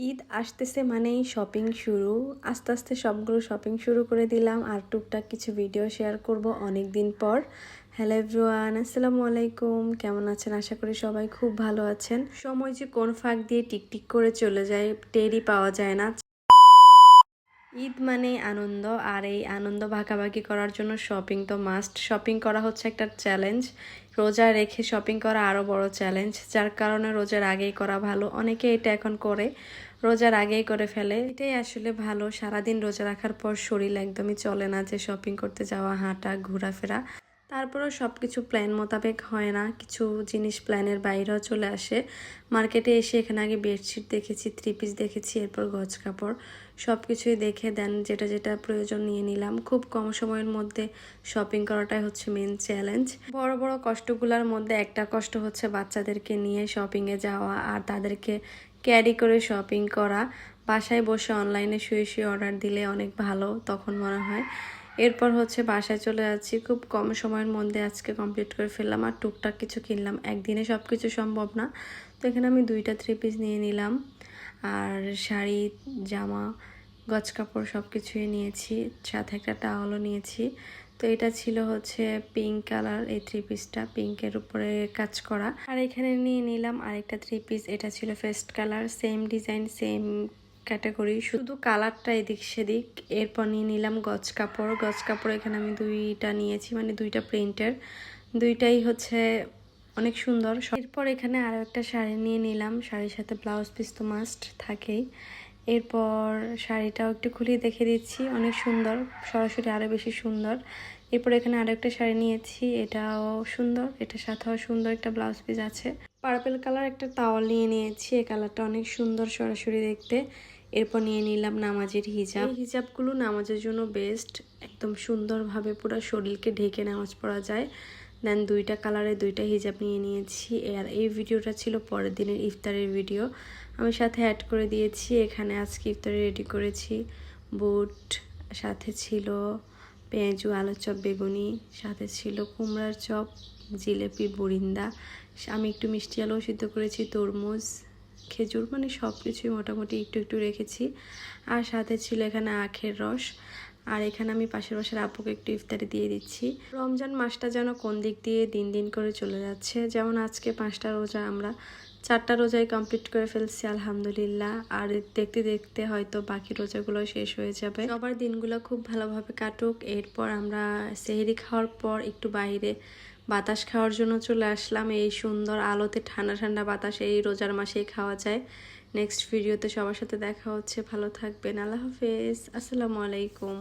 ঈদ আসতেছে মানেই শপিং শুরু। আস্তে আস্তে সবগুলো শপিং শুরু করে দিলাম আর টুকটাক কিছু ভিডিও শেয়ার করব অনেক দিন পর। হ্যালো এভরিওয়ান, আসসালামু আলাইকুম। কেমন আছেন? আশা করি সবাই খুব ভালো আছেন। সময় যে কোন ফাঁক দিয়ে টিকটিক করে চলে যায় টেরই পাওয়া যায় না। ঈদ মানেই আনন্দ, আর এই আনন্দ ভাগাভাগি করার জন্য শপিং তো মাস্ট। শপিং করা হচ্ছে একটা চ্যালেঞ্জ। রোজা রেখে শপিং করা আরও বড় চ্যালেঞ্জ, যার কারণে রোজার আগেই করা ভালো। অনেকে এটা এখন করে, রোজার আগেই করে ফেলে। এটাই আসলে ভালো। সারাদিন রোজা রাখার পর শরীর একদমই চলে না যে শপিং করতে যাওয়া, হাঁটা, ঘোরাফেরা। তারপরেও সব কিছু প্ল্যান মোতাবেক হয় না, কিছু জিনিস প্ল্যানের বাইরেও চলে আসে। মার্কেটে এসে এখানে আগে বেডশিট দেখেছি, 3 পিস দেখেছি, এরপর গজ কাপড়, সব কিছুই দেখে দেন যেটা যেটা প্রয়োজন নিয়ে নিলাম। খুব কম সময়ের মধ্যে শপিং করাটাই হচ্ছে মেন চ্যালেঞ্জ। বড় বড় কষ্টগুলোর মধ্যে একটা কষ্ট হচ্ছে বাচ্চাদেরকে নিয়ে শপিংয়ে যাওয়া আর তাদেরকে ক্যারি করে শপিং করা। বাসায় বসে অনলাইনে শুয়ে শুয়ে অর্ডার দিলে অনেক ভালো তখন মনে হয়। এরপর হচ্ছে বাসায় চলে যাচ্ছি, খুব কম সময়ের মধ্যে আজকে কমপ্লিট করে ফেললাম আর টুকটাক কিছু কিনলাম। একদিনে সব কিছু সম্ভব না, তো এখানে আমি 2টা 3 পিস নিয়ে নিলাম আর শাড়ি, জামা, গজ কাপড় সব কিছুই নিয়েছি, সাথে একটা টাওয়ালও নিয়েছি। তো এটা ছিল হচ্ছে পিঙ্ক কালার, এই 3 পিসটা পিঙ্কের উপরে কাজ করা। আর এখানে নিয়ে নিলাম আরেকটা 3 পিস, এটা ছিল fest colour, same design same category, শুধু কালারটা এদিক সেদিক। এরপর নিয়ে নিলাম গজ কাপড়। গজ কাপড় এখানে আমি 2টা নিয়েছি, মানে 2টা প্রিন্টের, 2টাই হচ্ছে অনেক সুন্দর। এরপর এখানে আরও একটা শাড়ি নিয়ে নিলাম, শাড়ির সাথে ব্লাউজ পিস তো মাস্ট থাকেই। এরপর শাড়িটাও একটু খুলে দেখে দিচ্ছি, অনেক সুন্দর, সরাসরি আরও বেশি সুন্দর। এরপর এখানে আরও একটা শাড়ি নিয়েছি, এটাও সুন্দর, এটার সাথেও সুন্দর একটা ব্লাউজ পিস আছে। পার্পল কালার একটা টাওয়াল নিয়ে নিয়েছি, এই কালারটা অনেক সুন্দর সরাসরি দেখতে। এরপর নিয়ে নিলাম নামাজের হিজাব। এই হিজাবগুলো নামাজের জন্য বেস্ট, একদম সুন্দরভাবে পুরো শরীরকে ঢেকে নামাজ পড়া যায়। দেন 2টা কালারে 2টা হিজাব নিয়ে নিয়েছি। আর এই ভিডিওটা ছিল পরের দিনের ইফতারের ভিডিও, আমি সাথে অ্যাড করে দিয়েছি। এখানে আজকে ইফতারে রেডি করেছি বুট, সাথে ছিল পেঁয়াজু, আলুর চপ, বেগুনি, সাথে ছিল কুমড়ার চপ, জিলেপি, বুরিন্দা। আমি একটু মিষ্টি আলুও সিদ্ধ করেছি, তরমুজ, খেজুর, মানে সব কিছুই মোটামুটি একটু একটু রেখেছি। আর সাথে ছিল এখানে আখের রস। আর এখানে আমি পাশের বাসার আপুকে একটু ইফতারি দিয়ে দিচ্ছি। রমজান মাসটা যেন কোন দিক দিয়ে দিন দিন করে চলে যাচ্ছে। যেমন আজকে 5টা রোজা, আমরা 4টা রোজাই কমপ্লিট করে ফেলছি আলহামদুলিল্লাহ। আর দেখতে দেখতে হয়তো বাকি রোজাগুলো শেষ হয়ে যাবে। সবার দিনগুলো খুব ভালোভাবে কাটুক। এরপর আমরা সেহরি খাওয়ার পর একটু বাইরে বাতাস খাওয়ার জন্য চলে আসলাম। এই সুন্দর আলোতে ঠান্ডা ঠান্ডা বাতাস এই রোজার মাসেই খাওয়া যায়। নেক্সট ভিডিওতে সবার সাথে দেখা হচ্ছে। ভালো থাকবেন, আল্লাহ হাফেজ, আসসালামু আলাইকুম।